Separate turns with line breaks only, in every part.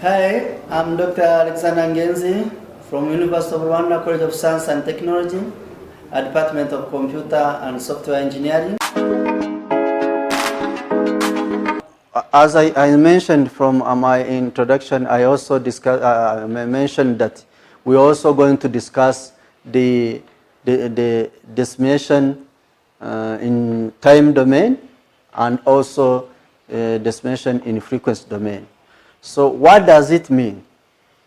Hi, I'm Dr. Alexander NGENZI from University of Rwanda College of Science and Technology, Department of Computer and Software Engineering. As I mentioned from my introduction, I also mentioned that we're also going to discuss the decimation in time domain and also decimation in frequency domain. So what does it mean?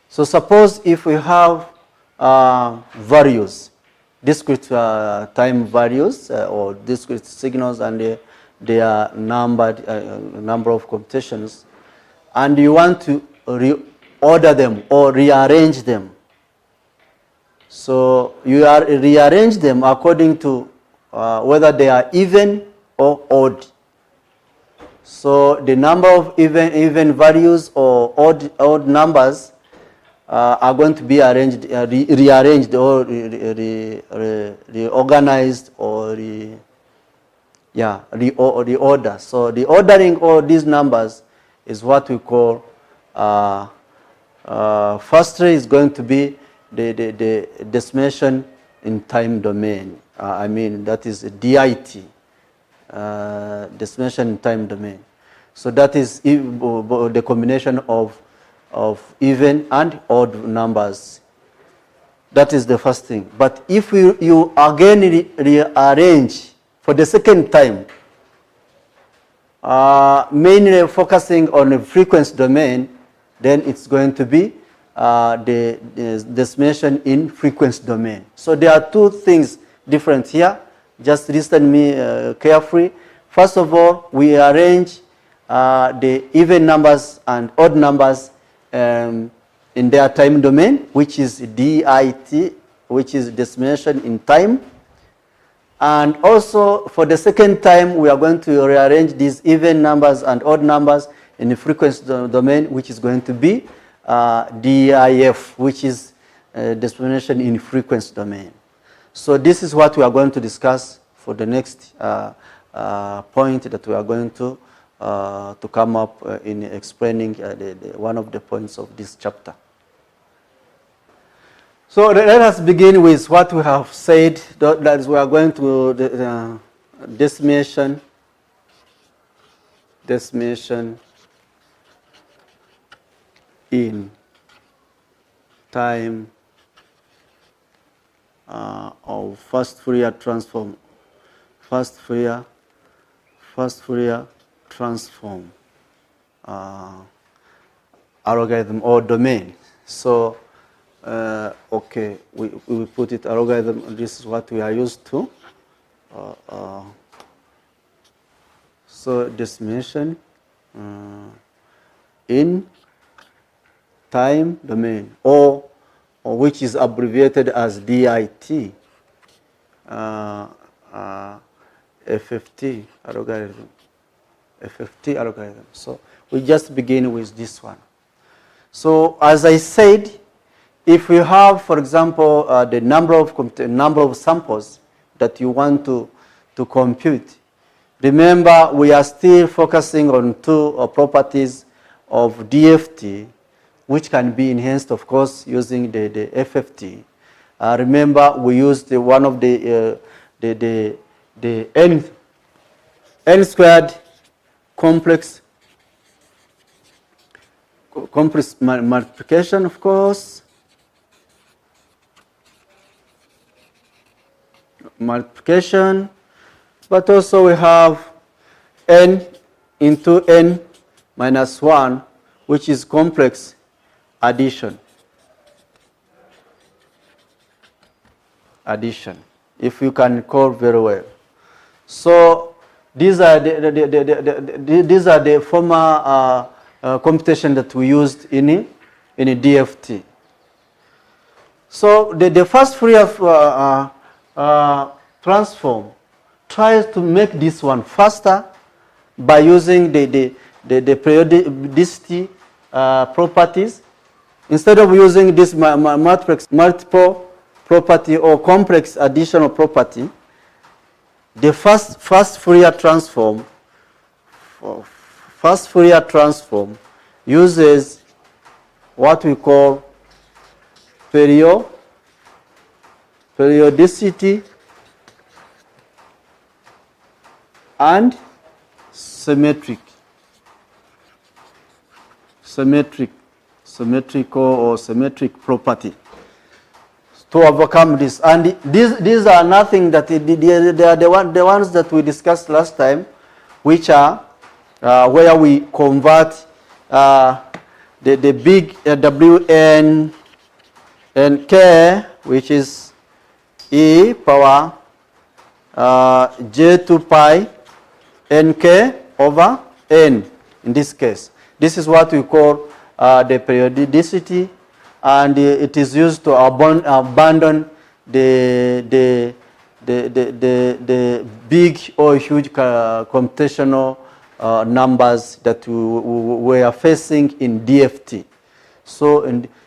So suppose if we have values, discrete time values or discrete signals, and they are numbered, number of computations, and you want to reorder them or rearrange them. So you rearrange them according to whether they are even or odd. So the number of even values or odd numbers are going to be arranged, rearranged or reorganized or reorder. So the ordering of these numbers is what we call, firstly is going to be the decimation in time domain. I mean, that is DIT. Decimation in time domain. So that is the combination of even and odd numbers. That is the first thing. But if you again rearrange for the second time, mainly focusing on the frequency domain, then it's going to be the decimation in frequency domain. So there are two things different here. Just listen me carefully. First of all, we arrange the even numbers and odd numbers in their time domain, which is DIT, which is decimation in time. And also, for the second time, we are going to rearrange these even numbers and odd numbers in the frequency domain, which is going to be DIF, which is decimation in frequency domain. So this is what we are going to discuss for the next point that we are going to come up in explaining one of the points of this chapter. So let us begin with what we have said, that is we are going to decimation in time of first Fourier transform, first Fourier transform algorithm or domain. So okay, we put it algorithm. This is what we are used to. So decimation in time domain, or which is abbreviated as DIT, FFT algorithm. FFT algorithm. So we just begin with this one. So as I said, if you have, for example, the number of samples that you want to compute, remember we are still focusing on two properties of DFT, which can be enhanced, of course, using the FFT. Remember, we used one of the n squared complex multiplication, of course, multiplication, but also we have n into n minus 1, which is complex addition, if you can recall very well. So these are the former computation that we used in a DFT. So the first Fourier transform tries to make this one faster by using the periodicity properties. Instead of using this multiple property or complex additional property, the first Fourier transform uses what we call periodicity and symmetrical or symmetric property to overcome this. And these are nothing that they are the ones that we discussed last time, which are where we convert the big Wn and k, which is e power j2 pi nk over n in this case. This is what we call the periodicity, and it is used to abandon the big or huge computational numbers that we are facing in DFT. So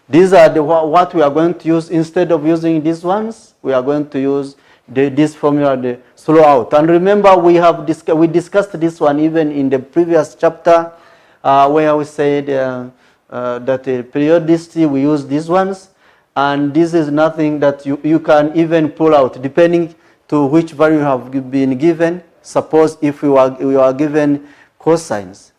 these are what we are going to use. Instead of using these ones, we are going to use this formula, the throughout. And remember, we discussed this one even in the previous chapter, where we said that the periodicity, we use these ones, and this is nothing that you can even pull out depending to which value you have been given. Suppose if you are given cosines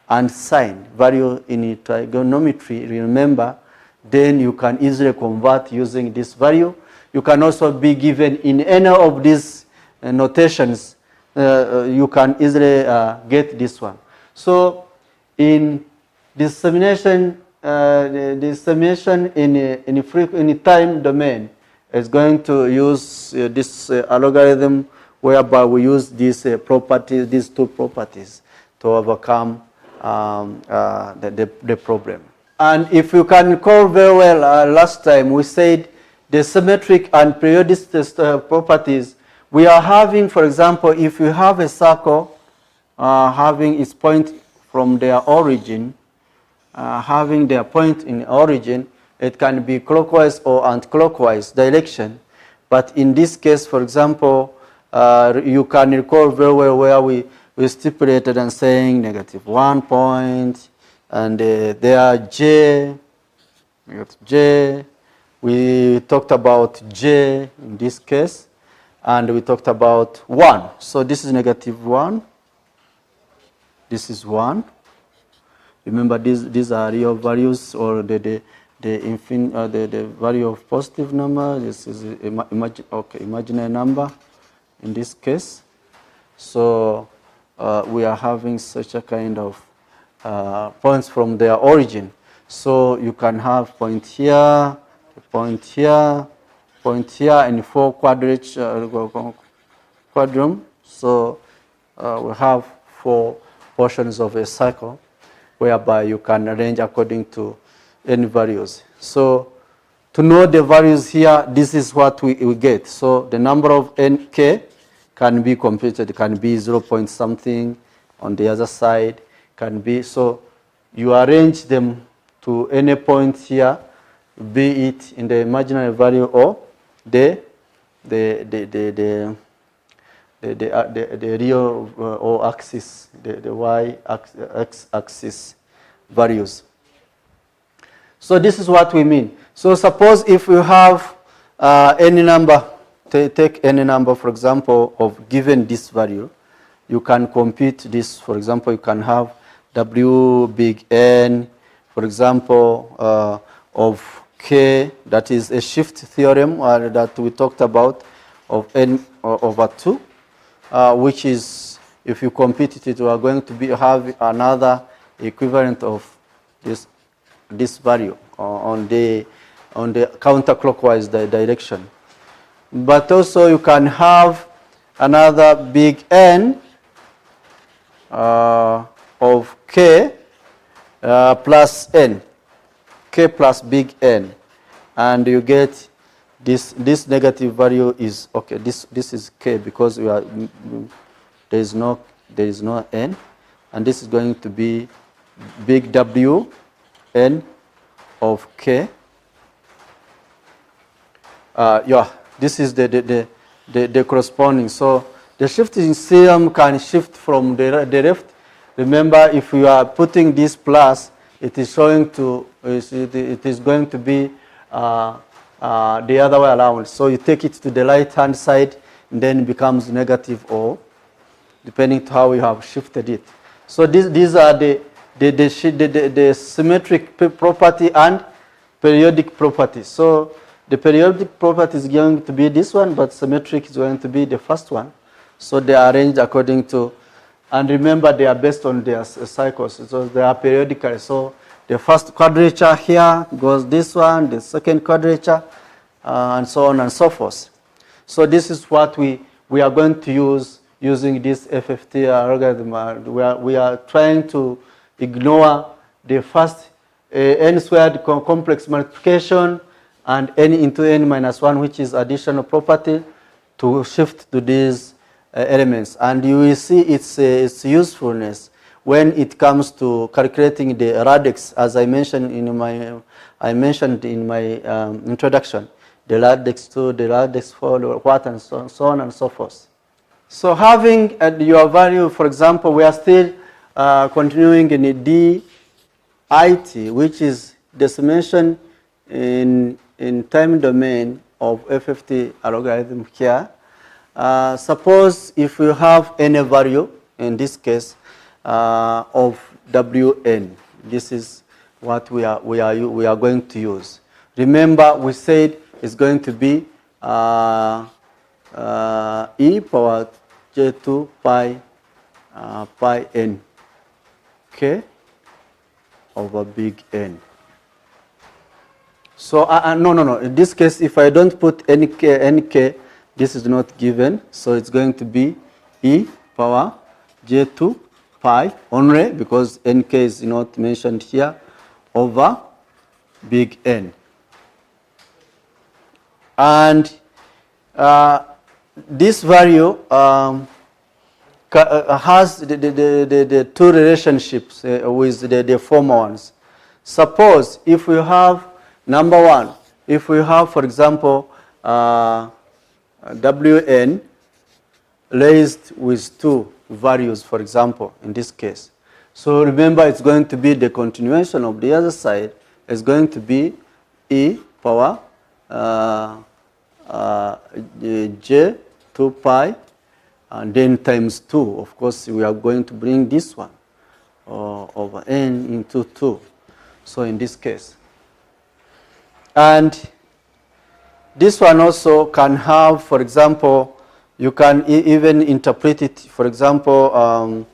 and sine value in trigonometry, remember, then you can easily convert using this value. You can also be given in any of these notations, you can easily get this one. So in dissemination, the summation in time domain is going to use this algorithm, whereby we use these properties, these two properties, to overcome the problem. And if you can recall very well, last time we said the symmetric and periodic properties, we are having, for example, if you have a circle having its point from their origin, having their point in origin, it can be clockwise or anti-clockwise direction. But in this case, for example, you can recall very well where we stipulated and saying -1 point, and there are j, we talked about j in this case, and we talked about 1. So this is -1, this is 1. Remember, these are real values, or the value of positive number. This is imaginary number in this case. So we are having such a kind of points from their origin. So you can have point here, point here, point here, and 4 quadrum. So we have 4 portions of a cycle, whereby you can arrange according to any values. So to know the values here, this is what we get. So the number of nk can be computed, can be 0 point something on the other side, can be, so you arrange them to any point here, be it in the imaginary value or the real or axis, the y axis values. So this is what we mean. So suppose if you have any number, take any number, for example, of given this value, you can compute this. For example, you can have W big N, for example, of K, that is a shift theorem that we talked about, of N over 2, which is, if you compute it, you are going to have another equivalent of this value on the counterclockwise direction. But also you can have another big N of K plus N, K plus big N, and you get this negative value is okay. This is K because there is no N, and this is going to be big W N of K. This is the corresponding. So the shifting theorem can shift from the left. Remember, if you are putting this plus, it is showing to it is going to be the other way around. So you take it to the right hand side, and then it becomes negative O, depending on how you have shifted it. So these are the symmetric property and periodic property. So the periodic property is going to be this one, but symmetric is going to be the first one. So they are arranged according to, and remember they are based on their cycles, so they are periodically. So the first quadrature here goes this one, the second quadrature, and so on and so forth. So this is what we are going to use using this FFT algorithm. We are trying to ignore the first n squared complex multiplication and n into n minus 1, which is additional property, to shift to these elements. And you will see its usefulness when it comes to calculating the radix, as I mentioned in my introduction, the radix 2, the radix 4, what, and so on and so forth. So having your value, for example, we are still continuing in the DIT, which is the summation in time domain of FFT algorithm here. Suppose if you have any value, in this case, of Wn, this is what we are going to use. Remember, we said it's going to be e power j2 pi n, okay, over big N. So no. In this case, if I don't put any k, this is not given. So it's going to be e power j2 pi only, because nk is not mentioned here, over big N. And this value has the two relationships with the former ones. Suppose if we have, number one, if we have, for example, Wn raised with two values, for example, in this case. So remember, it's going to be the continuation of the other side. It's going to be e power j 2 pi and then times 2. Of course, we are going to bring this one over n into 2. So in this case. And this one also can have, for example, you can even interpret it, for example,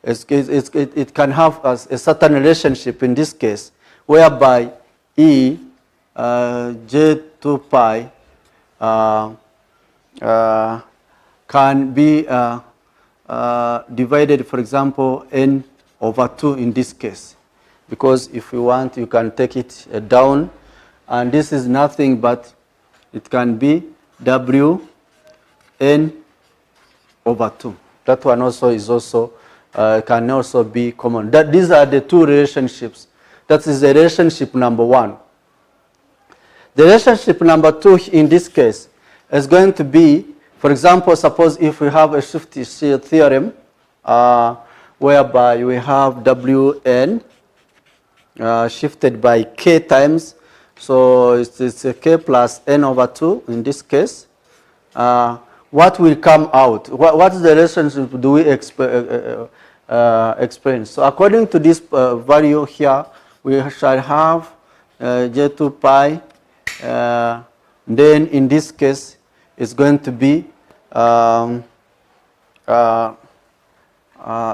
it can have a certain relationship in this case, whereby e j2 pi can be divided, for example, n over 2 in this case. Because if you want, you can take it down, and this is nothing but it can be w n over 2. That one also is also can also be common. These are the two relationships. That is the relationship number one. The relationship number two in this case is going to be, for example, suppose if we have a shift theorem whereby we have Wn shifted by k times, so it's a k plus n over 2 in this case. What will come out? What is the relationship do we experience? So according to this value here, we shall have j2 pi. Then in this case, it's going to be,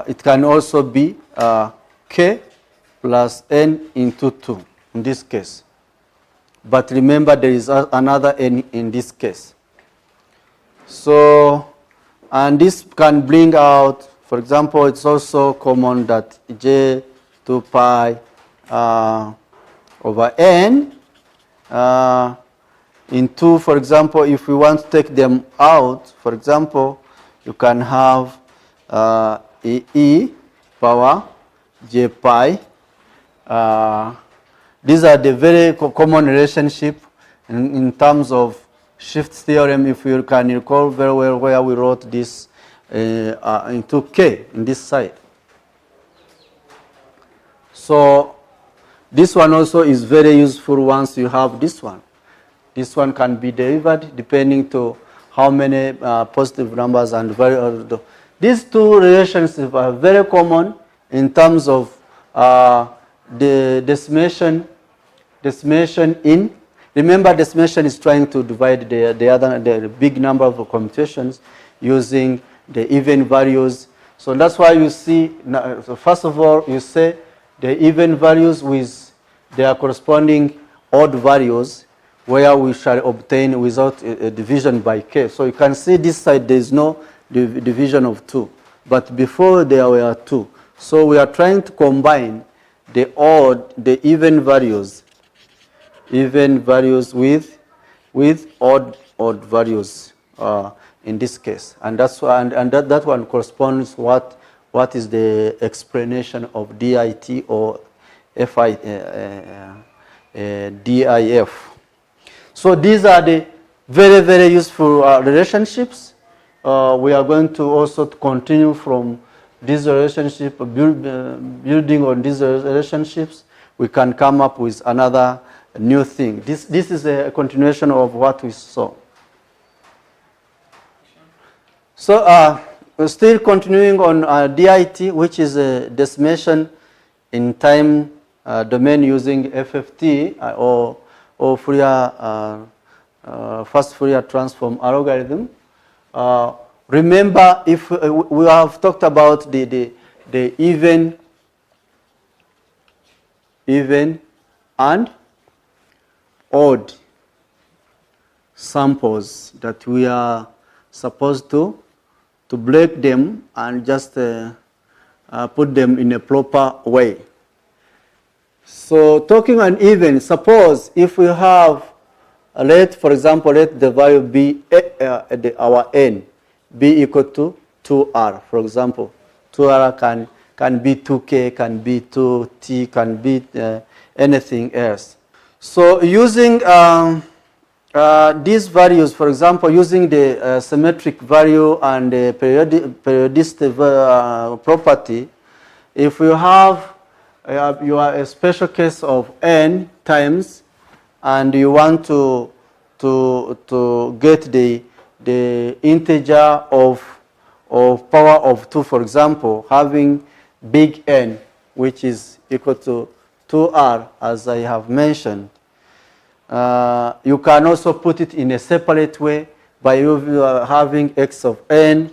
it can also be k plus n into 2 in this case. But remember, there is another n in this case. So, and this can bring out, for example, it's also common that j2 pi over n in 2, for example, if we want to take them out, for example, you can have e power j pi. These are the very common relationship in terms of shift theorem, if you can recall very well, where we wrote this into k in this side. So This one also is very useful once you have this one. This one can be derived depending to how many positive numbers and variables. These two relationships are very common in terms of the decimation in. Remember, decimation is trying to divide the big number of computations using the even values. So that's why you see, so first of all, you say the even values with their corresponding odd values, where we shall obtain without a division by k. So you can see this side there is no division of 2, but before there were 2. So we are trying to combine the even values with odd values in this case, and that's why, and that one corresponds what is the explanation of DIT or DIF. So these are the very, very useful relationships. We are going to also continue from this relationship, building on these relationships. We can come up with another new thing. This is a continuation of what we saw. So we're still continuing on DIT, which is a decimation in time domain using FFT or Fourier, first Fourier transform algorithm. Remember, if we have talked about the even and odd samples that we are supposed to break them and just put them in a proper way. So talking on even, suppose if we have for example, let the value be our n be equal to 2r, for example. 2r can be 2k, can be 2t, can be anything else. So using these values, for example, using the symmetric value and the periodicity property, if you have a special case of n times, and you want to get the integer of power of 2, for example, having big N, which is equal to 2r, as I have mentioned. You can also put it in a separate way by having x of n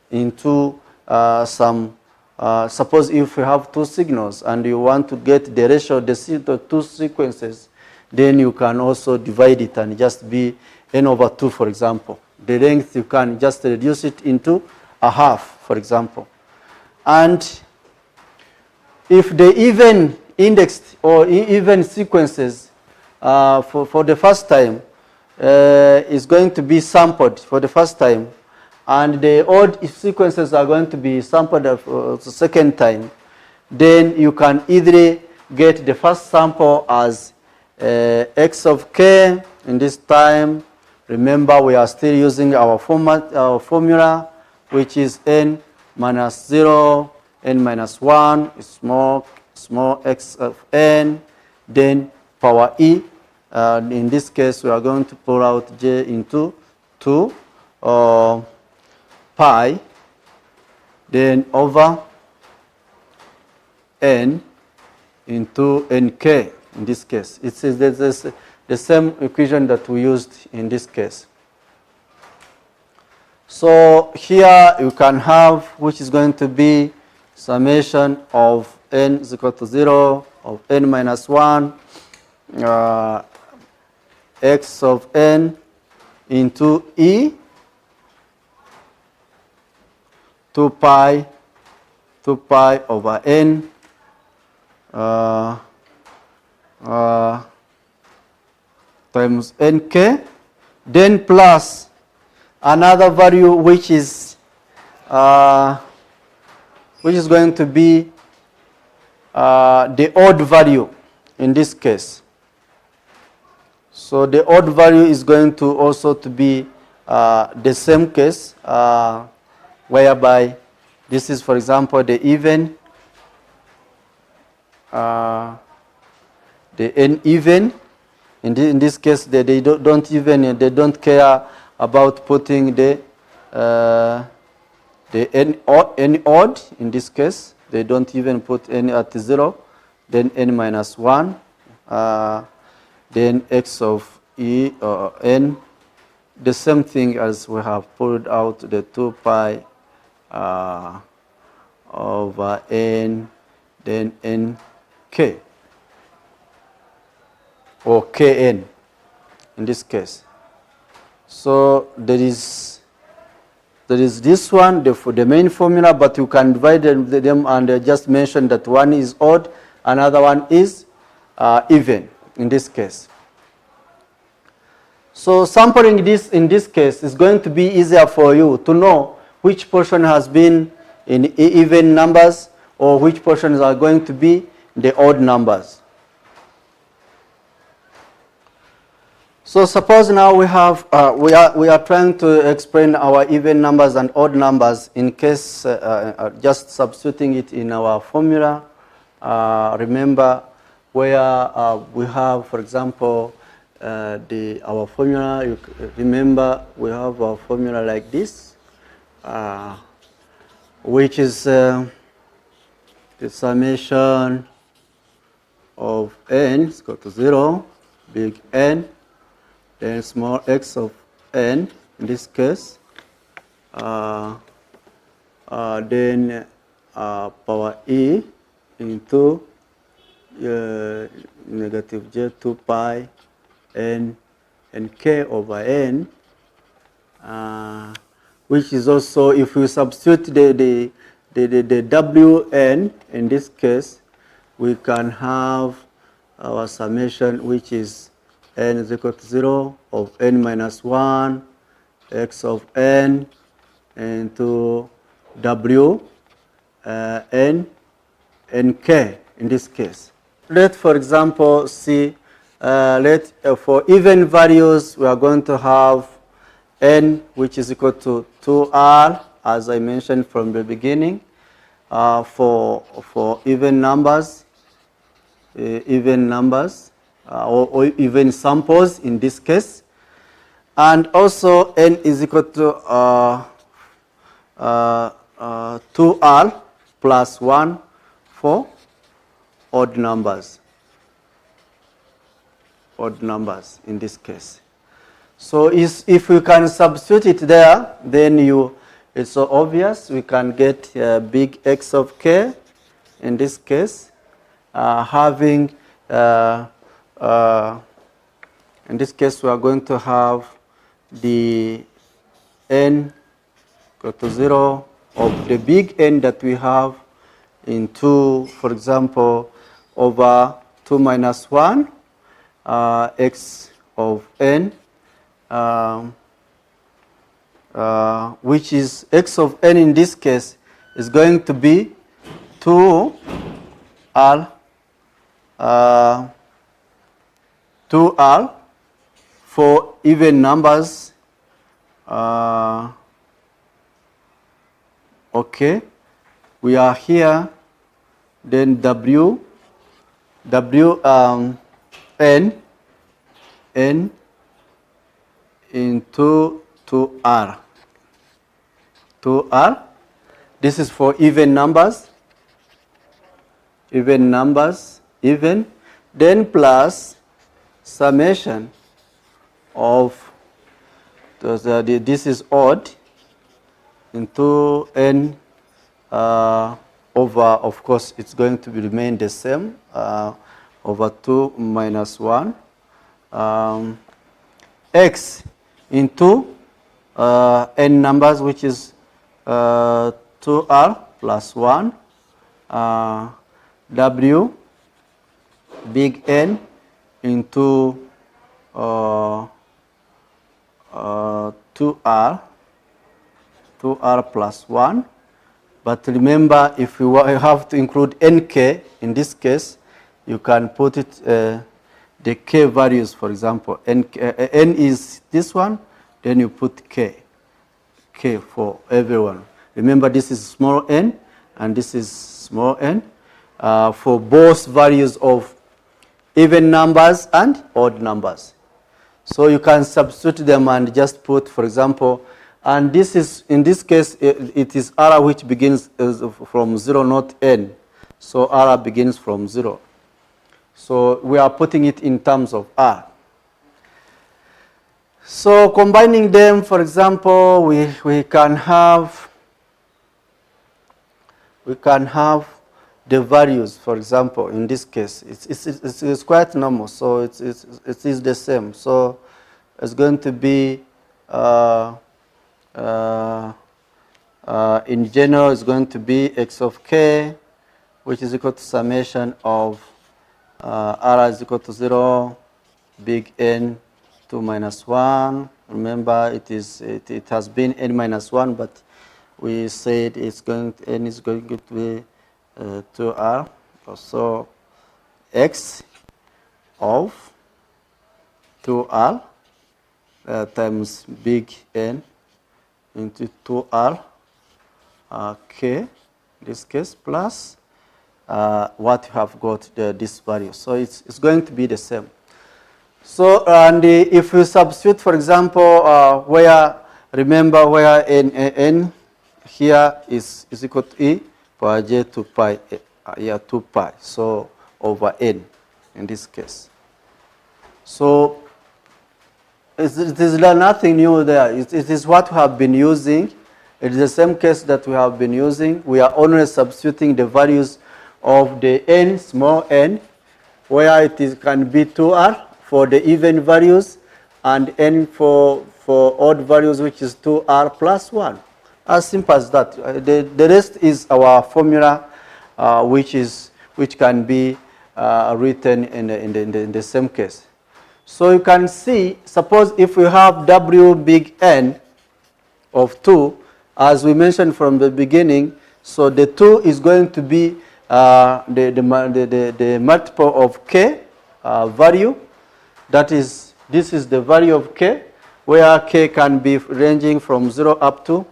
into suppose if you have 2 signals and you want to get the ratio of the 2 sequences, then you can also divide it and just be n over 2, for example. The length, you can just reduce it into a half, for example. And if the even indexed or even sequences for the first time is going to be sampled for the first time, and the odd sequences are going to be sampled the second time, then you can either get the first sample as x of k in this time. Remember, we are still using our formula, which is n minus 0, n minus 1, small x of n, then power e. In this case, we are going to pull out j into 2 pi, then over n into nk. In this case, it's the same equation that we used in this case. So here you can have, which is going to be summation of n is equal to 0 of n minus 1 x of n into e 2 pi over n times nk, then plus another value which is going to be the odd value in this case. So the odd value is going to also to be the same case, whereby this is, for example, the even the n even. In this case, they don't care about putting the n odd. In this case, they don't even put n at 0. Then n minus 1. Then x of e or n. The same thing as we have pulled out the 2 pi over n, then nk, or kn in this case. So there is this one, the main formula, but you can divide them and just mention that one is odd, another one is even in this case. So sampling this in this case is going to be easier for you to know which portion has been in even numbers or which portions are going to be the odd numbers. So suppose now we have we are trying to explain our even numbers and odd numbers in case just substituting it in our formula. Remember where we have, for example, our formula. You remember we have our formula like this, which is the summation of n is equal to 0, big N, then small x of n in this case, then power e into negative j 2 pi n and k over n, which is also, if we substitute the wn in this case, we can have our summation, which is n is equal to 0 of n minus 1 x of n into w n and k in this case. Let's, for example, see, for even values, we are going to have n, which is equal to 2r, as I mentioned from the beginning. For even numbers, or even samples in this case, and also n is equal to 2r plus 1 for odd numbers in this case. So if we can substitute it there, then it's so obvious. We can get big X of k in this case, having in this case we are going to have the n equal to 0 of the big N that we have in 2, for example, over 2 minus 1 x of n, which is x of n in this case is going to be 2r for even numbers. Okay, we are here. Then n into 2r. This is for even numbers. Then plus summation of this is odd into n over, of course, it's going to remain the same, over 2 minus 1 x into n numbers, which is 2r plus 1 w big N into 2r plus 1. But remember, if you have to include nk in this case, you can put it the k values, for example. N is this one, then you put k for everyone. Remember, this is small n and this is small n. For both values of even numbers and odd numbers. So you can substitute them and just put, for example, and this is, in this case, it is R which begins from 0, not N. So R begins from 0. So we are putting it in terms of R. So combining them, for example, we can have the values, for example, in this case. It's quite normal, so it is the same. So it's going to be, in general, it's going to be x of k, which is equal to summation of R is equal to 0, big N, 2 minus 1. Remember, it has been N minus 1, but we said it's going to, N is going to be 2R. So x of 2R times big N into 2R k, in this case, plus what you have got this value. So it's going to be the same. So, and if you substitute, for example, remember where n here is equal to e power j 2 pi, 2 pi, so over n in this case. So it is nothing new there. It is what we have been using. It is the same case that we have been using. We are only substituting the values of the n, small n, where it can be 2r for the even values and n for odd values, which is 2r plus 1. As simple as that. The rest is our formula, which can be written in the same case. So you can see, suppose if we have W big N of 2, as we mentioned from the beginning, so the 2 is going to be the multiple of k value. That is, this is the value of k, where k can be ranging from 0 up to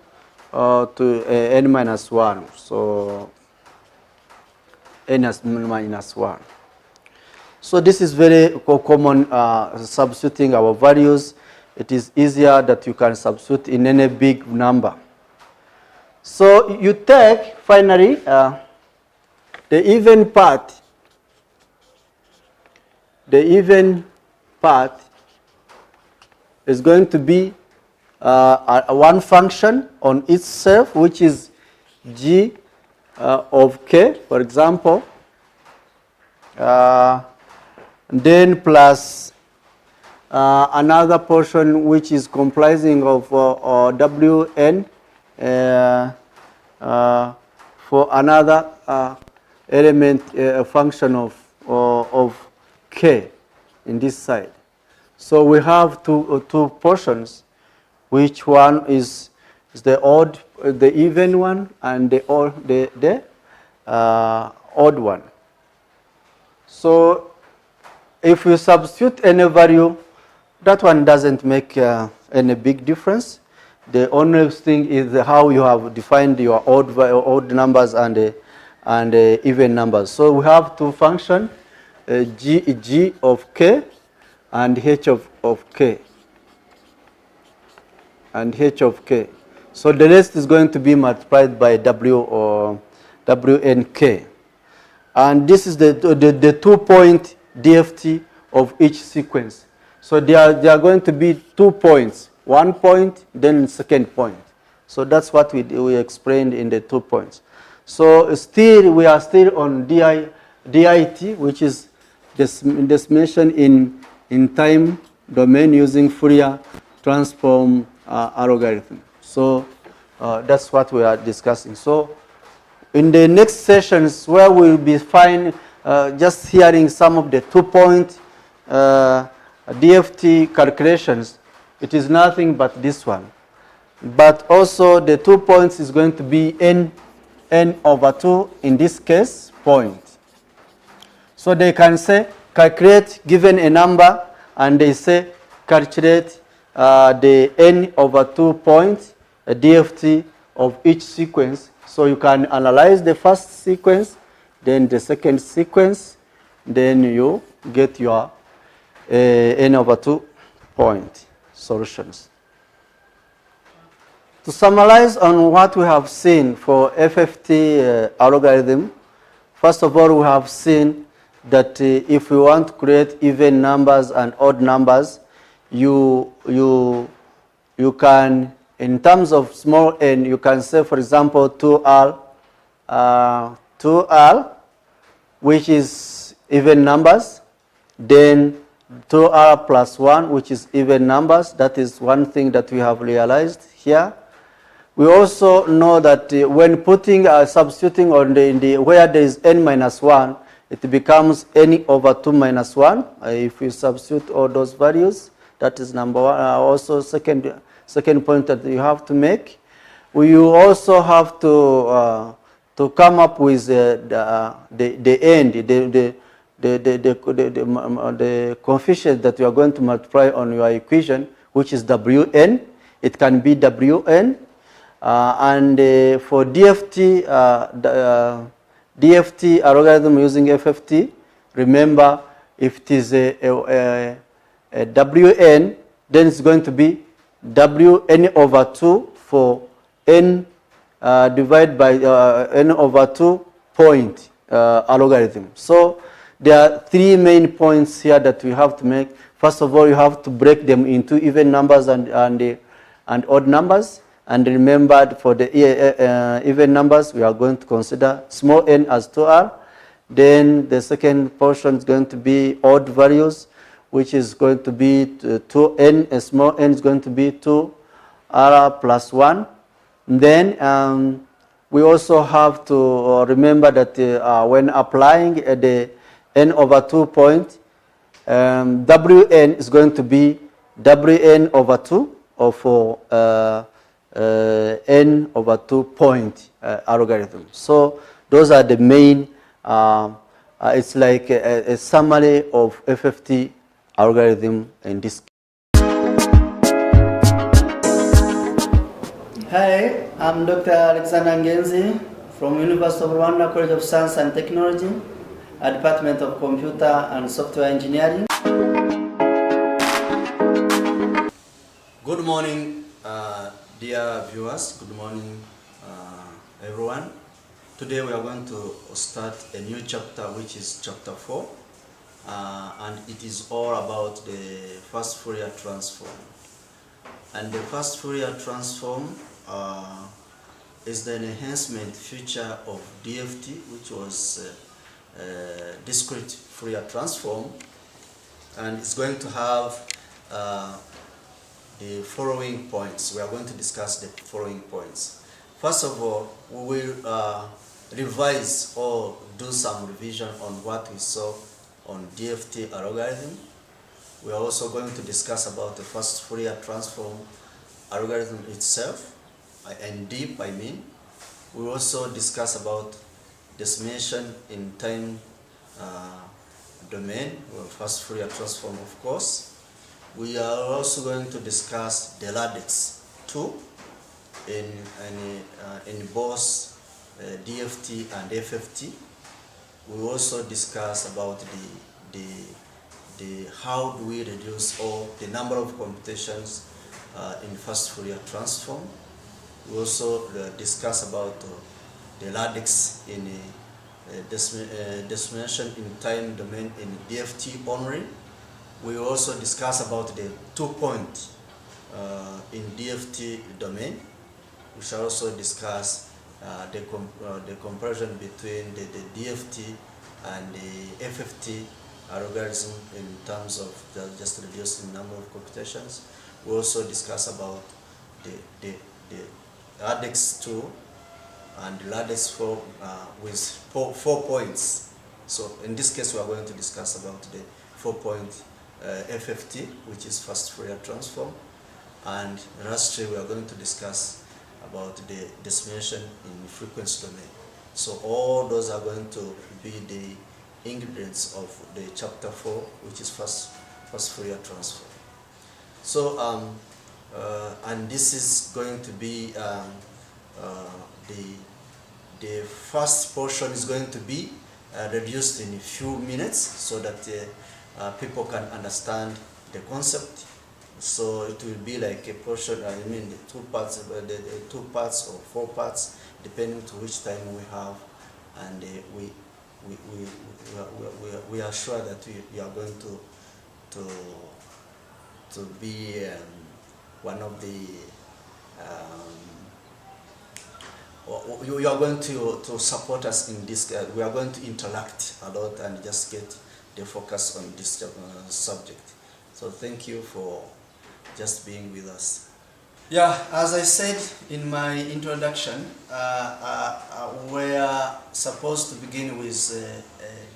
n minus 1. So n minus 1. So this is very common, substituting our values. It is easier that you can substitute in any big number. So you take, finally, the even part. The even part is going to be one function on itself, which is g of k, for example, then plus another portion which is comprising of wn for another element, function of k in this side. So we have two portions, which one is the odd, the even one, and the odd one. So if you substitute any value, that one doesn't make any big difference. The only thing is how you have defined your odd numbers and even numbers. So we have two functions, g of k and h of k. And h of k. So the rest is going to be multiplied by w or wnk. And this is the 2-point DFT of each sequence. So there are going to be 2 points, 1 point, then second point. So that's what we explained in the 2 points. So still, we are still on DIT, which is this mentioned in time domain using Fourier transform algorithm. So that's what we are discussing. So in the next sessions, where we'll be just hearing some of the 2-point DFT calculations, it is nothing but this one. But also the 2 points is going to be n over 2, in this case, point. So they can say, calculate, given a number, and they say, calculate the n over 2 points, a DFT of each sequence. So you can analyze the first sequence, then the second sequence, then you get your n over 2 point solutions. To summarize on what we have seen for FFT algorithm, first of all, we have seen that if we want to create even numbers and odd numbers, you can, in terms of small n, you can say, for example, 2R, which is even numbers, then 2R plus 1, which is even numbers. That is one thing that we have realized here. We also know that when putting substituting on the where there is n minus 1, it becomes n over 2 minus 1. If you substitute all those values, that is number one. Also, second point that you have to make. We also have to come up with the end, the coefficient that you are going to multiply on your equation, which is Wn. It can be Wn. And for DFT, DFT algorithm using FFT, remember if it is a Wn, then it's going to be Wn over 2 for n divided by n over 2 point algorithm. So there are three main points here that we have to make. First of all, you have to break them into even numbers and odd numbers. And remember, for the even numbers, we are going to consider small n as 2r. Then the second portion is going to be odd values, which is going to be 2n, and small n is going to be 2r plus 1. Then we also have to remember that when applying the n over 2 point, Wn is going to be Wn over 2, or for n over 2 point algorithm. So those are the main, it's like a summary of FFT algorithm in this case. Hi, I'm Dr. Alexander NGENZI from University of Rwanda College of Science and Technology, Department of Computer and Software Engineering. Good morning. Dear viewers, good morning everyone. Today we are going to start a new chapter, which is chapter 4, and it is all about the first Fourier transform. And the first Fourier transform is the enhancement feature of DFT, which was discrete Fourier transform, and it's going to have the following points. We are going to discuss the following points. First of all, we will revise or do some revision on what we saw on DFT algorithm. We are also going to discuss about the first Fourier transform algorithm itself, and deep I mean. We will also discuss about decimation in time domain, well, first Fourier transform of course. We are also going to discuss the ladix too in both DFT and FFT. We will also discuss about the how do we reduce all the number of computations in first Fourier transform. We also discuss about the ladix in decimation in time domain in DFT only. We will also discuss about the 2-point in DFT domain. We shall also discuss the comparison between the DFT and the FFT algorithm in terms of just reducing number of computations. We also discuss about the ladix 2 and the ladix 4 with 4 points. So in this case, we are going to discuss about the 4-point FFT, which is first Fourier transform, and lastly we are going to discuss about the decimation in frequency domain. So all those are going to be the ingredients of the chapter 4, which is first Fourier transform. So and this is going to be the first portion is going to be reduced in a few minutes so that people can understand the concept. So it will be like a portion, I mean the two parts or 4 parts, depending to which time we have, and we are sure that we are going to be one of the you are going to support us in this. We are going to interact a lot and just get the focus on this subject. So thank you for just being with us. Yeah, as I said in my introduction, we are supposed to begin with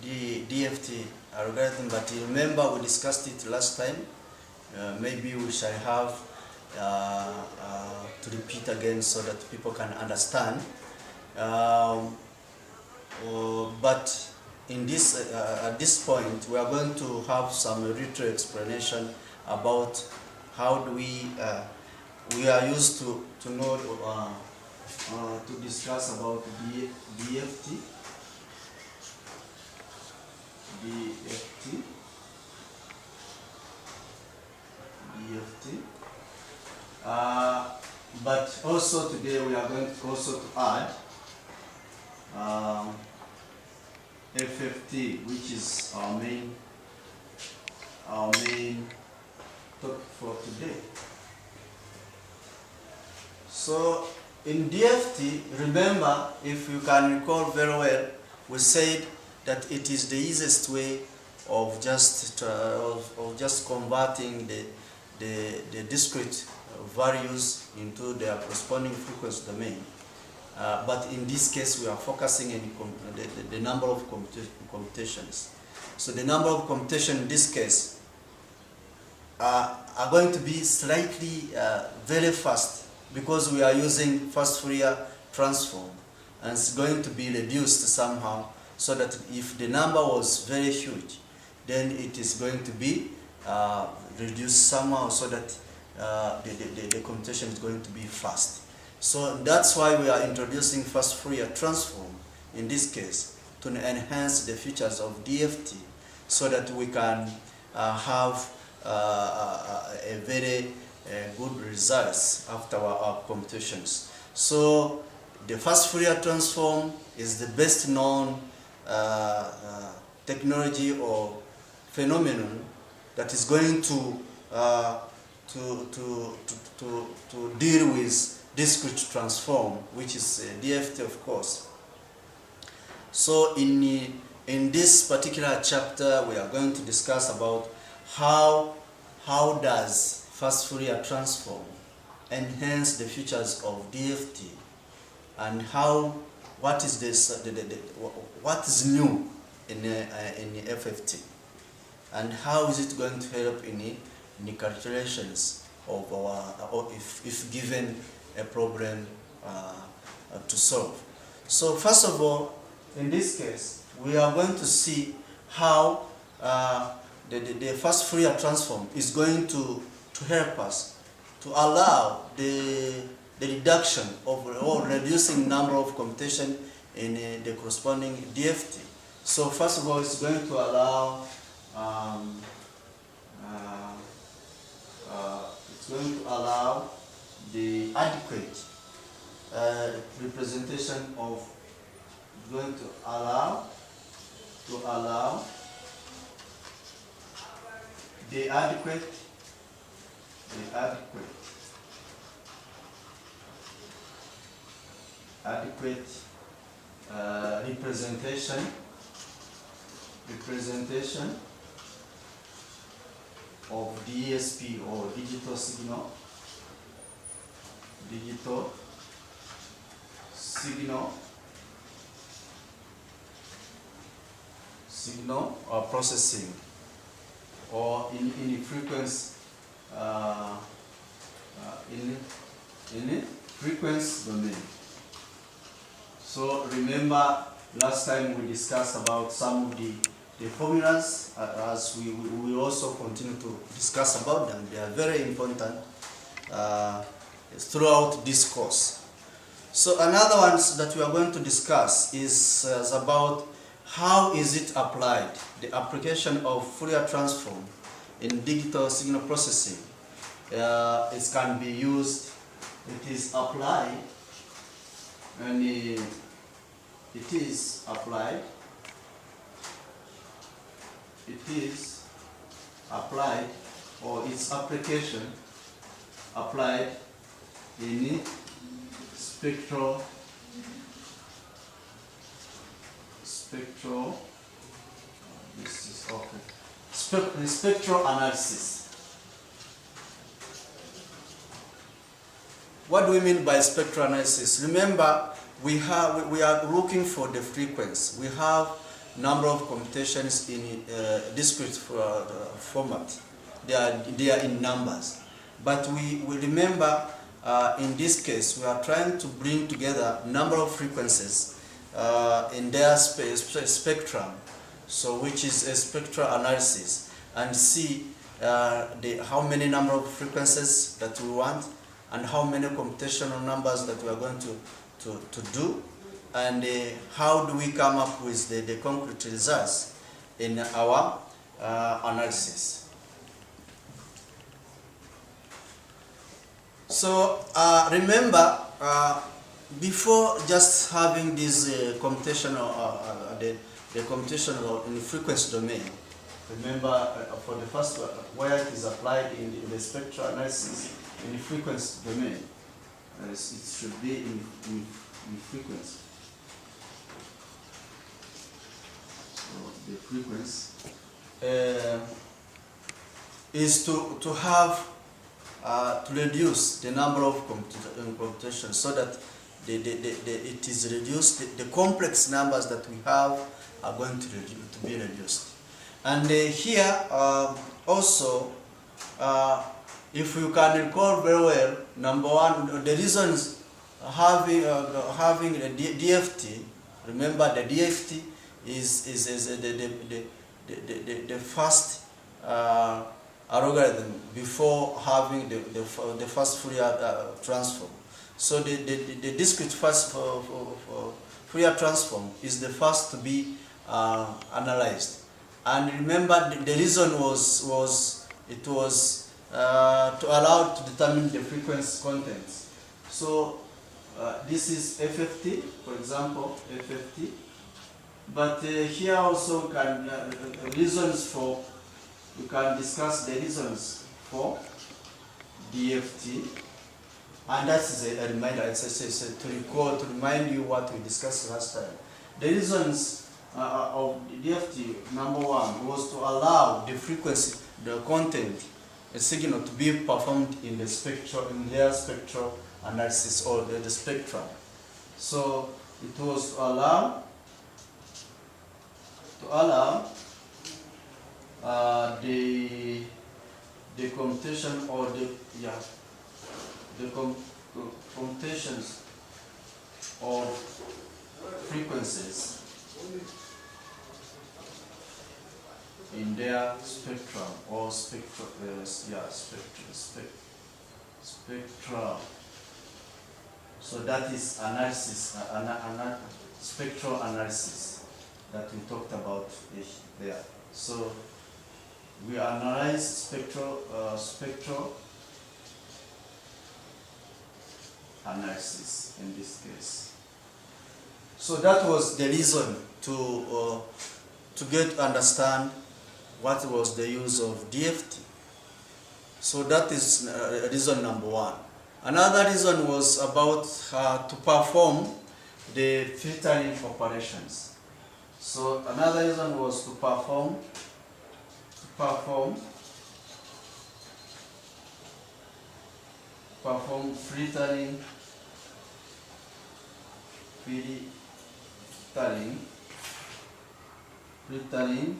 the Dft algorithm, but you remember we discussed it last time. Maybe we shall have to repeat again so that people can understand. But in this, at this point, we are going to have some retro explanation about how do we are used to know to discuss about DFT. But also today we are going to also to add FFT, which is our main topic for today. So in DFT, remember, if you can recall very well, we said that it is the easiest way of just converting the discrete values into their corresponding frequency domain. But in this case, we are focusing on the number of computations. So the number of computations in this case are going to be slightly very fast, because we are using fast Fourier transform, and it's going to be reduced somehow, so that if the number was very huge, then it is going to be reduced somehow, so that the computation is going to be fast. So that's why we are introducing fast Fourier transform in this case, to enhance the features of DFT, so that we can have a very good results after our computations. So the fast Fourier transform is the best known technology or phenomenon that is going to deal with discrete transform, which is DFT, of course. So in this particular chapter, we are going to discuss about how does fast Fourier transform enhance the features of DFT, and what is this what is new in FFT, and how is it going to help in the calculations of our, or if given a problem to solve. So first of all, in this case, we are going to see how the fast Fourier transform is going to help us to allow the reduction of, or reducing number of computation in the corresponding DFT. So first of all, it's going to allow the adequate representation of, going to allow the adequate representation of DSP, or digital signal or processing, or in frequency in frequency domain. So remember, last time we discussed about some of the formulas, as we will also continue to discuss about them. They are very important throughout this course. So another one that we are going to discuss is about how is it applied? The application of Fourier transform in digital signal processing. It can be used, it is applied, and it is applied or its application applied in spectral analysis. What do we mean by spectral analysis? Remember, we are looking for the frequency. We have number of computations in discrete format. They are in numbers. But we remember, in this case, we are trying to bring together number of frequencies in their spectrum, so which is a spectral analysis, and see how many number of frequencies that we want, and how many computational numbers that we are going to do, and how do we come up with the concrete results in our analysis. So remember, before just having this computational, the computational in frequency domain, remember for the first one, where it is applied in the spectral analysis in the frequency domain, it should be in frequency. So the frequency is to have to reduce the number of computations, so that it is reduced. The complex numbers that we have are going to be reduced. And here also, if you can recall very well, number one, the reasons having a DFT. Remember, the DFT is the first algorithm before having the first Fourier transform. So the discrete first Fourier transform is the first to be analyzed. And remember, the reason was to allow to determine the frequency contents. So this is FFT, for example, FFT. But here also can reasons for, you can discuss the reasons for DFT, and that is a reminder. It's to recall, to remind you what we discussed last time. The reasons of DFT, number one, was to allow the frequency, the content, a signal to be performed in the spectral, in their spectral analysis, or the spectrum. So it was to allow the computation, or the computations of frequencies in their spectrum, or spectrum. So that is analysis, spectral analysis that we talked about there. So we analyze spectral analysis in this case. So that was the reason to get to understand what was the use of DFT. So that is reason number one. Another reason was about to perform the filtering operations. So another reason was to perform filtering.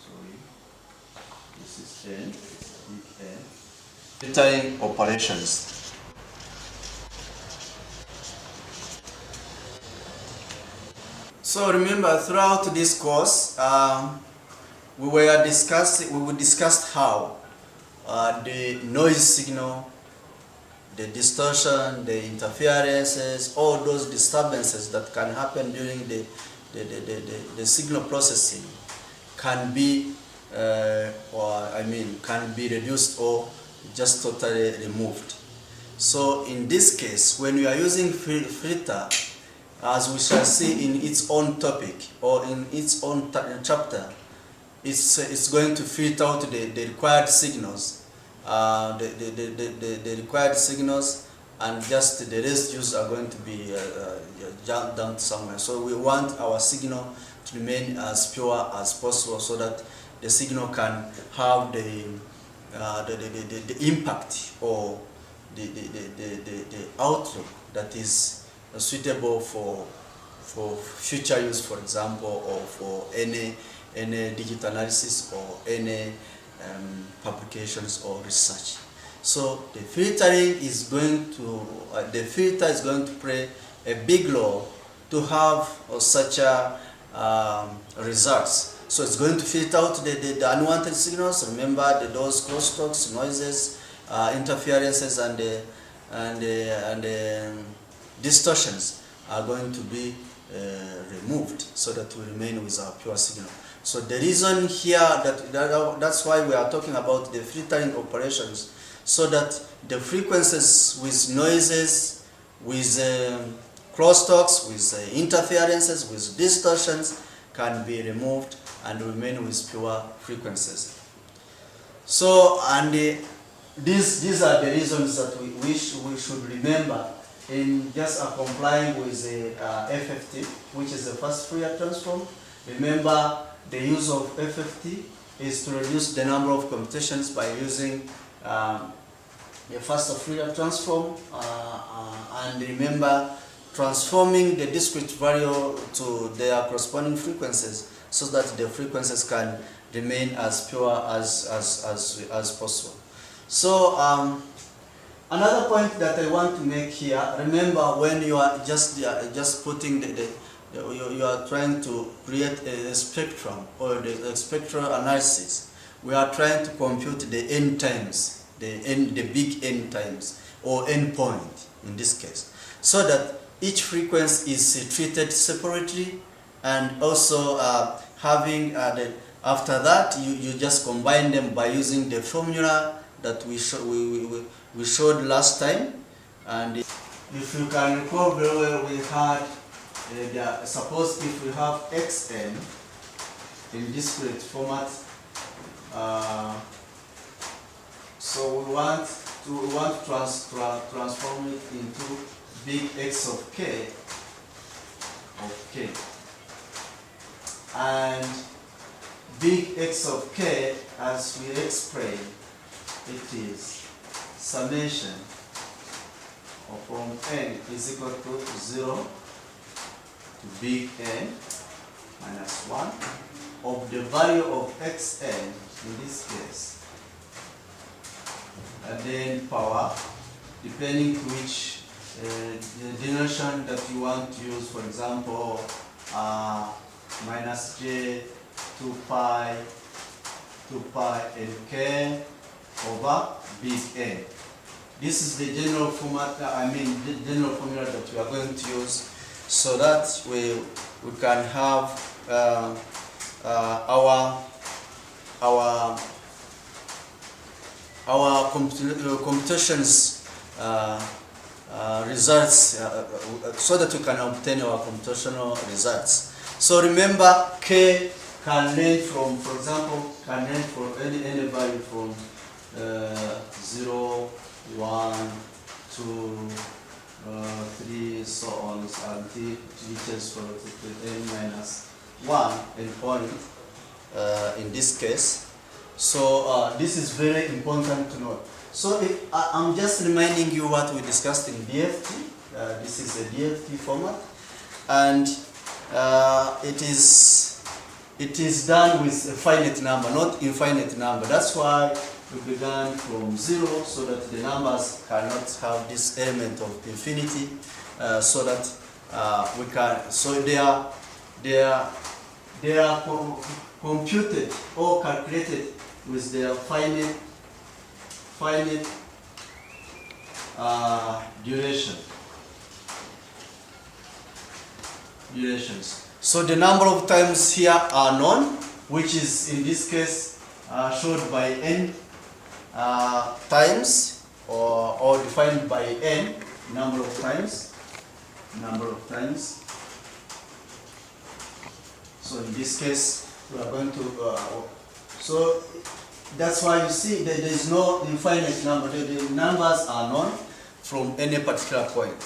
Sorry, this is N. Filtering operations. So remember, throughout this course, we discussed how the noise signal, the distortion, the interferences, all those disturbances that can happen during the the signal processing can be can be reduced or just totally removed. So in this case, when we are using filter, as we shall see in its own topic or in its own chapter, it's going to filter out the required signals, the required signals, and just the residues are going to be dumped somewhere. So we want our signal to remain as pure as possible, so that the signal can have the impact or the outlook that is suitable for future use, for example, or for any digital analysis or any publications or research. So the filtering is going to the filter is going to play a big role to have such a results. So it's going to filter out the unwanted signals. Remember, those crosstalks, noises, interferences, and distortions are going to be removed, so that we remain with our pure signal. So the reason here that's why we are talking about the filtering operations, so that the frequencies with noises, with crosstalks, with interferences, with distortions can be removed and remain with pure frequencies. So, and these are the reasons that we should remember in just complying with the FFT, which is the first Fourier transform. Remember, the use of FFT is to reduce the number of computations by using the first Fourier transform, and remember, transforming the discrete value to their corresponding frequencies, so that the frequencies can remain as pure as possible. So another point that I want to make here, remember, when you are just putting you are trying to create a spectrum or the spectral analysis, we are trying to compute the n times, the big n times, or n point in this case, so that each frequency is treated separately, and also having after that you just combine them by using the formula that we showed last time. And if you can recall very well, we had suppose if we have xn in discrete format, so we want to transform it into big X of k, and big X of k, as we explain, it is summation from n is equal to 0 to big N minus 1 of the value of xn in this case, and then power, depending to which the denotation that you want to use, for example, minus j 2 pi n k over big N. This is the general format, the general formula that we are going to use, so that we can have our computations results, so that we can obtain our computational results. So remember, k can range from, for example, any value from 0, 1, 2, 3, so on, until it reaches for n minus 1 endpoint in this case. So this is very important to note. So I'm just reminding you what we discussed in DFT. This is the DFT format, and it is done with a finite number, not infinite number. That's why we began from 0, so that the numbers cannot have this element of infinity, so that we can. So they are computed or calculated with their finite durations. So the number of times here are known, which is in this case showed by n times, or defined by n, number of times. So in this case, we are going to, so that's why you see that there is no infinite number. The numbers are known from any particular point.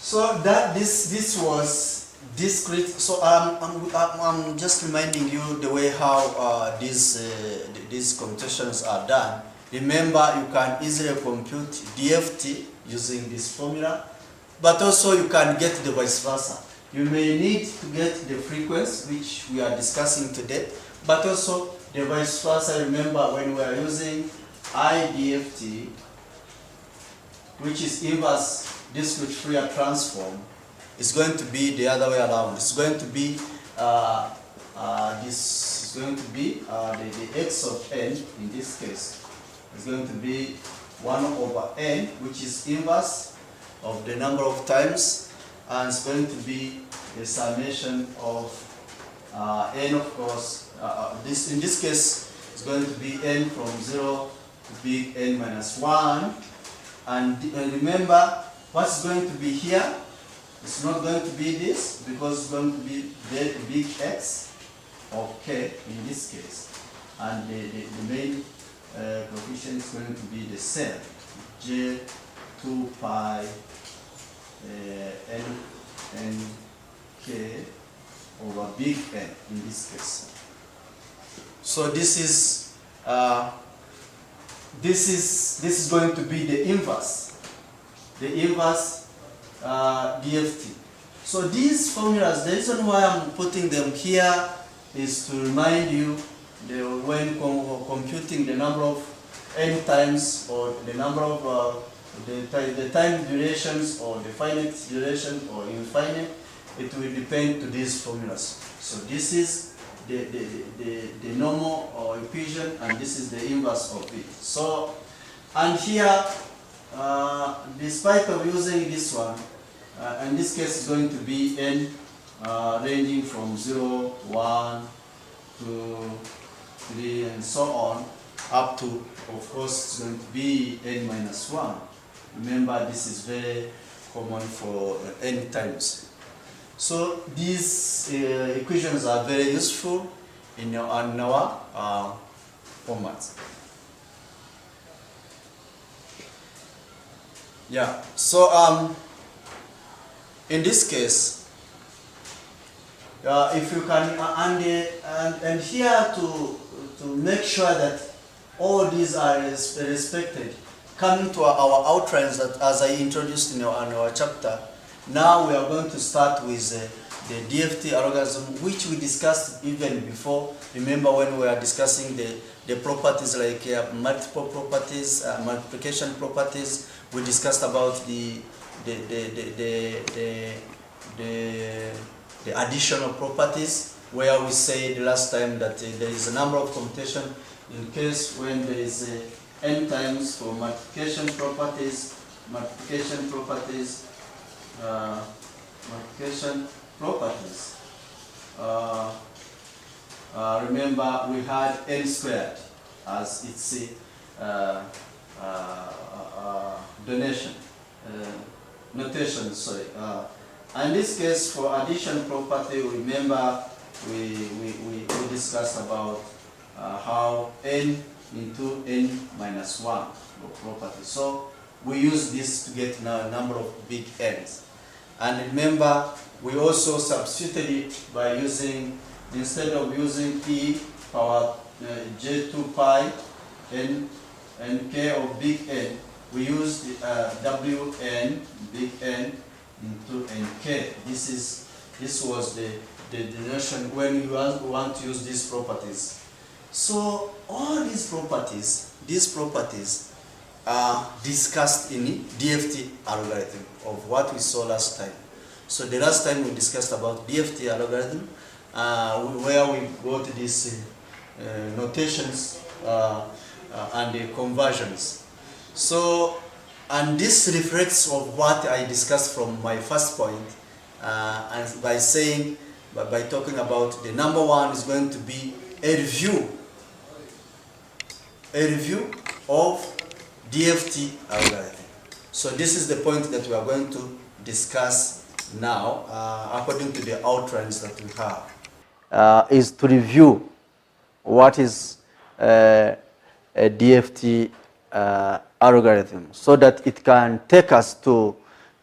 So that this was discrete. So I'm just reminding you the way how these computations are done. Remember, you can easily compute Dft using this formula, but also you can get the vice versa. You may need to get the frequency, which we are discussing today, but also the vice versa. Remember, when we are using IDFT, which is inverse discrete Fourier transform, it's going to be the other way around. It's going to be the x of n in this case is going to be 1 over n, which is inverse of the number of times, and it's going to be the summation of n, of course. In this case, it's going to be n from 0 to big N minus 1. And remember, what's going to be here? It's not going to be this, because it's going to be the big X of k in this case. And the main coefficient is going to be the same, j 2 pi n k over big N in this case. So this is going to be the inverse DFT. So these formulas, the reason why I'm putting them here is to remind you that when computing the number of n times, or the number of the time durations, or the finite duration or infinite, it will depend to these formulas. So this is the normal or equation, and this is the inverse of it. So, and here, despite of using this one, in this case it's going to be n ranging from 0, 1, 2, 3, and so on, up to, of course, it's going to be n minus 1. Remember, this is very common for n times. So these equations are very useful in our format. Yeah. So in this case, if you can, and here to make sure that all these are respected, coming to our outlines that as I introduced in our chapter. Now we are going to start with the Dft algorithm, which we discussed even before. Remember when we were discussing the properties like multiple properties, multiplication properties. We discussed about the additional properties, where we said last time that there is a number of computation in case when there is n times for multiplication properties. Remember, we had n squared as its notation. Sorry. In this case, for addition property, remember we discussed about how n into n minus 1 property. So we use this to get a number of big n's. And remember, we also substituted it by using, instead of using p power j2 pi n k of big N, we used wn big N into nk. This was the notion when you want to use these properties. So all these properties are discussed in Dft algorithm of what we saw last time. So the last time we discussed about Dft algorithm, where we got these notations and the conversions. So, and this reflects of what I discussed from my first point, and by saying, by talking about the number one is going to be a review of DFT algorithm. So this is the point that we are going to discuss now, according to the outlines that we have, is to review what is a DFT algorithm, so that it can take us to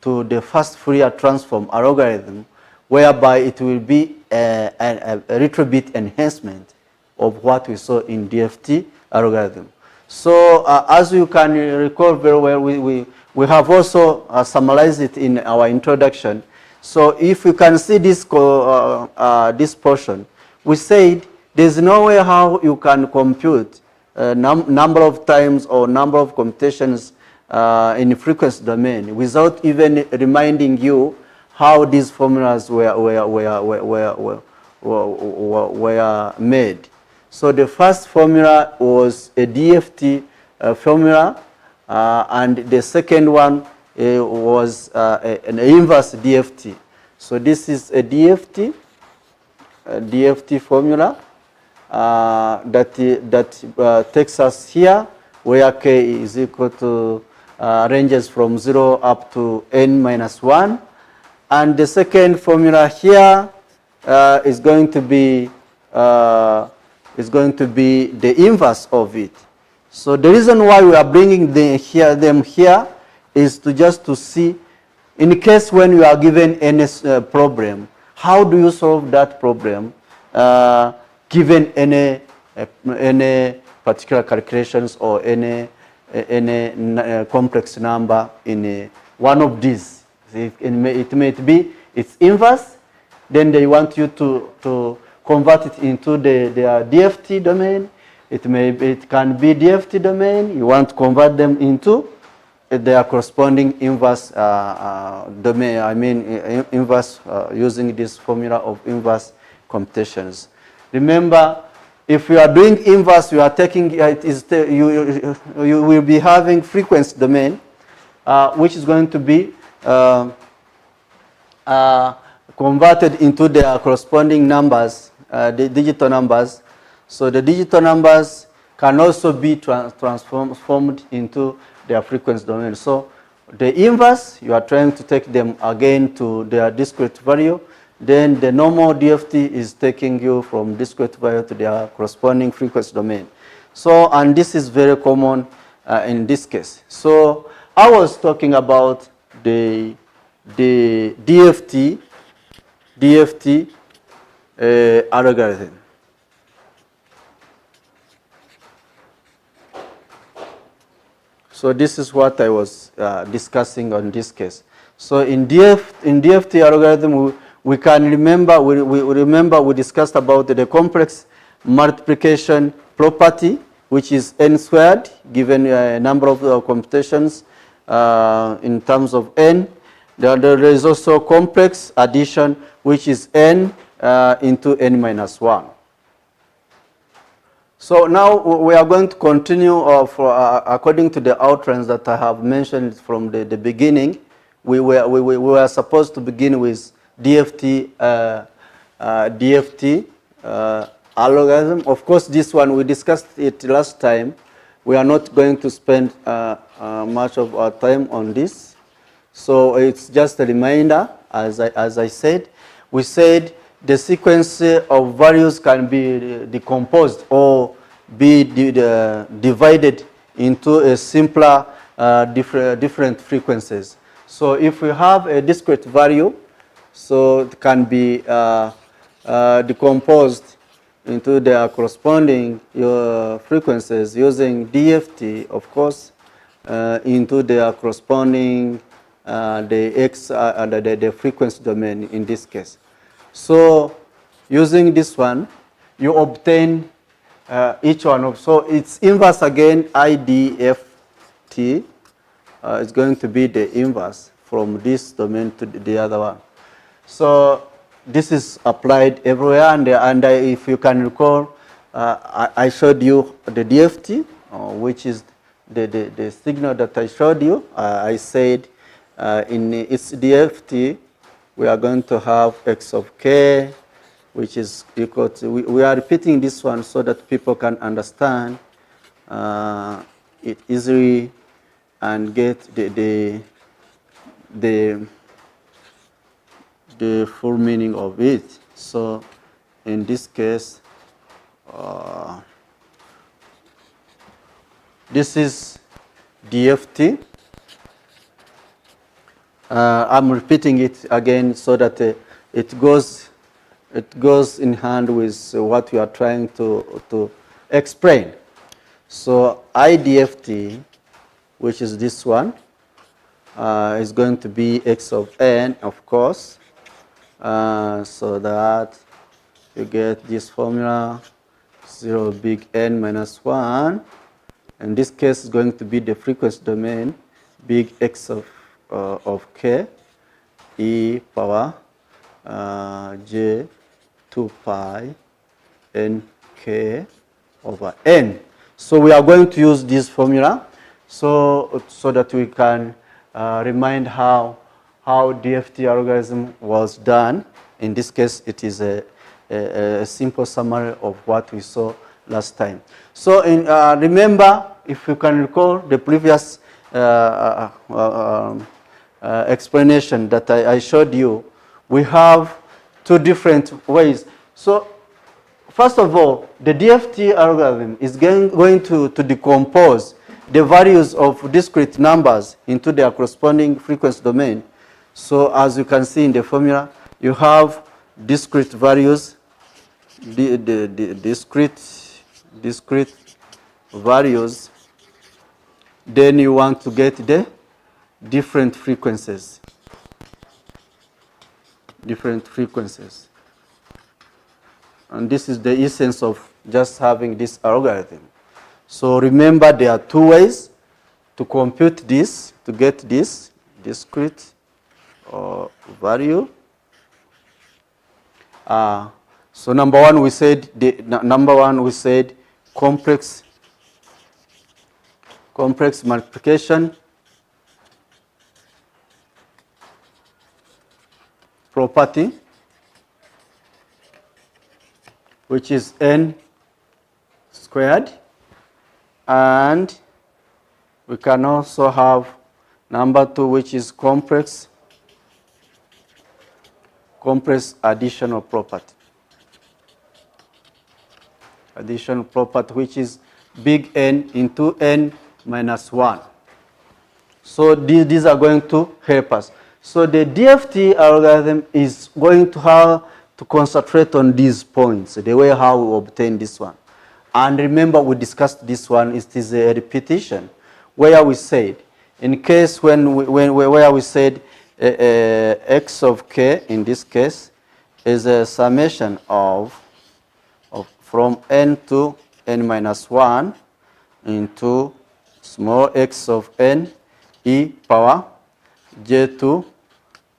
the first Fourier transform algorithm, whereby it will be a little bit enhancement of what we saw in DFT algorithm. So as you can recall very well, we have also summarized it in our introduction. So if you can see this, this portion, we said there's no way how you can compute number of times or number of computations in the frequency domain without even reminding you how these formulas were made. So the first formula was a DFT formula, and the second one was an inverse DFT. So this is a DFT formula that takes us here, where k is equal to ranges from 0 up to n minus 1, and the second formula here is going to be the inverse of it. So the reason why we are bringing them here is to see, in case when you are given any problem, how do you solve that problem given any particular calculations or any complex number in one of these. It may be its inverse, then they want you to convert it into their DFT domain. It can be DFT domain. You want to convert them into their corresponding inverse domain. I mean inverse using this formula of inverse computations. Remember, if you are doing inverse, you are taking you will be having frequency domain, which is going to be converted into their corresponding numbers, the digital numbers. So the digital numbers can also be transformed into their frequency domain. So the inverse, you are trying to take them again to their discrete value. Then the normal DFT is taking you from discrete value to their corresponding frequency domain. So, and this is very common in this case. So I was talking about the DFT algorithm. So this is what I was discussing on this case. So in DFT algorithm, we can remember, we discussed about the complex multiplication property, which is n squared, given a number of computations in terms of n. There is also complex addition, which is n into n minus 1. So now we are going to continue according to the outlines that I have mentioned from the beginning. We were supposed to begin with DFT algorithm. Of course, this one we discussed it last time. We are not going to spend much of our time on this. So it's just a reminder, as I said. We said the sequence of values can be decomposed or be divided into a simpler different frequencies. So if we have a discrete value, so it can be decomposed into their corresponding frequencies using DFT, of course, into their corresponding the frequency domain in this case. So using this one, you obtain each one of, so it's inverse again, IDFT is going to be the inverse from this domain to the other one. So this is applied everywhere, and if you can recall, I showed you the DFT, which is the signal that I showed you. I said in its DFT, we are going to have x of k, which is equal to, we are repeating this one so that people can understand it easily and get the full meaning of it. So in this case, this is Dft. I'm repeating it again so that it goes in hand with what we are trying to explain. So IDFT, which is this one, is going to be x of n, of course, so that you get this formula 0 big N minus 1. In this case, it's going to be the frequency domain big X of k e power j 2 pi n k over n. So we are going to use this formula so that we can remind how DFT algorithm was done. In this case, it is a simple summary of what we saw last time. So remember, if you can recall the previous explanation that I showed you, we have two different ways. So first of all, the DFT algorithm is going to decompose the values of discrete numbers into their corresponding frequency domain. So as you can see in the formula, you have discrete values, the discrete values. Then you want to get the different frequencies. And this is the essence of just having this algorithm. So remember, there are two ways to compute this, to get this discrete value. So number one, we said complex multiplication property, which is n squared, and we can also have number two, which is complex additional property. Additional property, which is big N into n minus 1. So these are going to help us. So the DFT algorithm is going to have to concentrate on these points, the way how we obtain this one. And remember, we discussed this one. It is a repetition, where we said, in case where we said x of k in this case is a summation of from n to n minus 1 into small x of n e power j2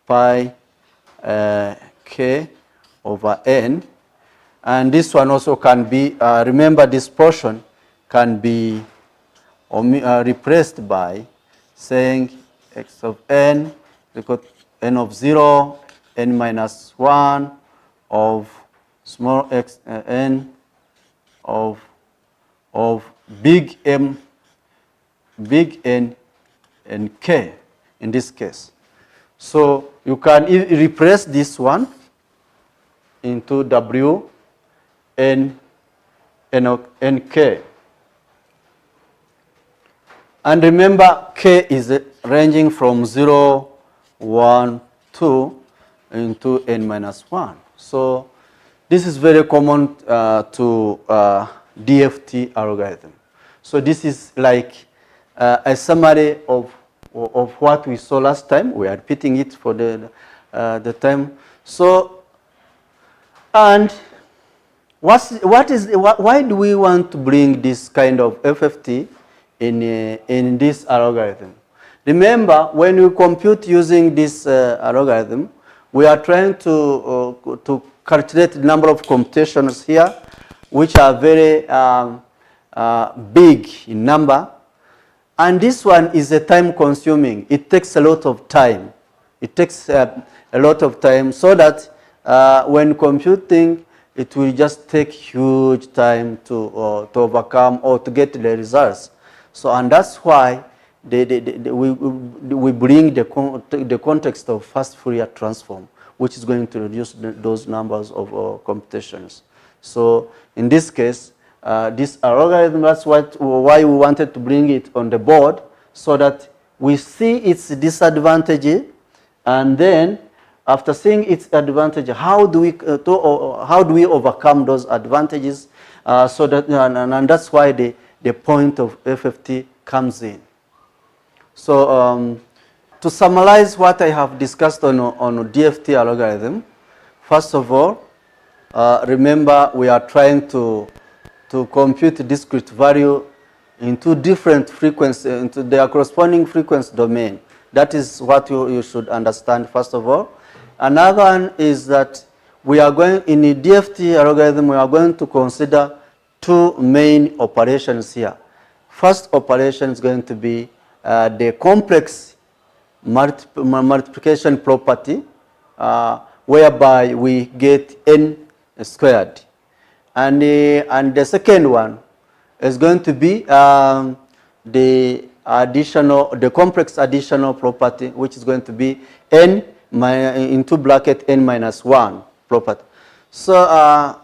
pi k over n. And this one also can be, remember, this portion can be replaced by saying x of n equal to n of 0, n minus 1 of small x n of big M, big N, and K in this case. So you can replace this one into W N K. And remember, K is ranging from 0, 1, 2 into n minus 1. So this is very common to DFT algorithm. So this is like a summary of what we saw last time. We are repeating it for the time. So, and why do we want to bring this kind of FFT in this algorithm? Remember, when we compute using this algorithm, we are trying to calculate the number of computations here, which are very big in number. And this one is a time consuming. It takes a lot of time It takes a lot of time, so that when computing, it will just take huge time to overcome or to get the results. So, and that's why we bring the context of fast Fourier transform, which is going to reduce those numbers of computations. So in this case, this algorithm, that's why we wanted to bring it on the board, so that we see its disadvantage, and then after seeing its advantage, how do we overcome those advantages? So that, and that's why the point of FFT comes in. So to summarize what I have discussed on DFT algorithm, first of all, remember we are trying to compute discrete value into different frequencies, into their corresponding frequency domain. That is what you should understand, first of all. Another one is that we are going, in the DFT algorithm, we are going to consider two main operations here. First operation is going to be the complex multiplication property, whereby we get n squared. And the second one is going to be the complex additional property, which is going to be n into bracket n minus 1 property. So,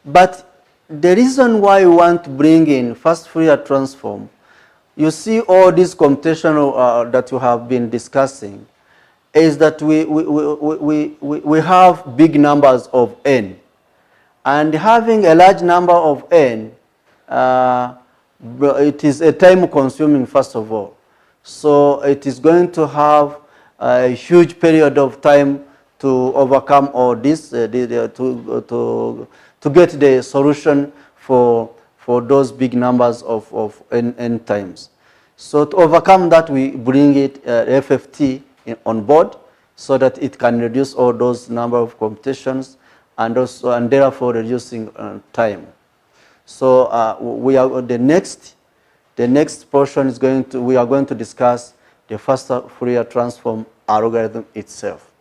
but the reason why we want to bring in fast Fourier transform, you see all these computational that you have been discussing, is that we have big numbers of n. And having a large number of n, it is a time consuming, first of all. So it is going to have a huge period of time to overcome all this, to get the solution for those big numbers of n times. So to overcome that, we bring it FFT on board, so that it can reduce all those number of computations, and therefore reducing time. So we are the next portion is we are going to discuss the fast Fourier transform algorithm itself.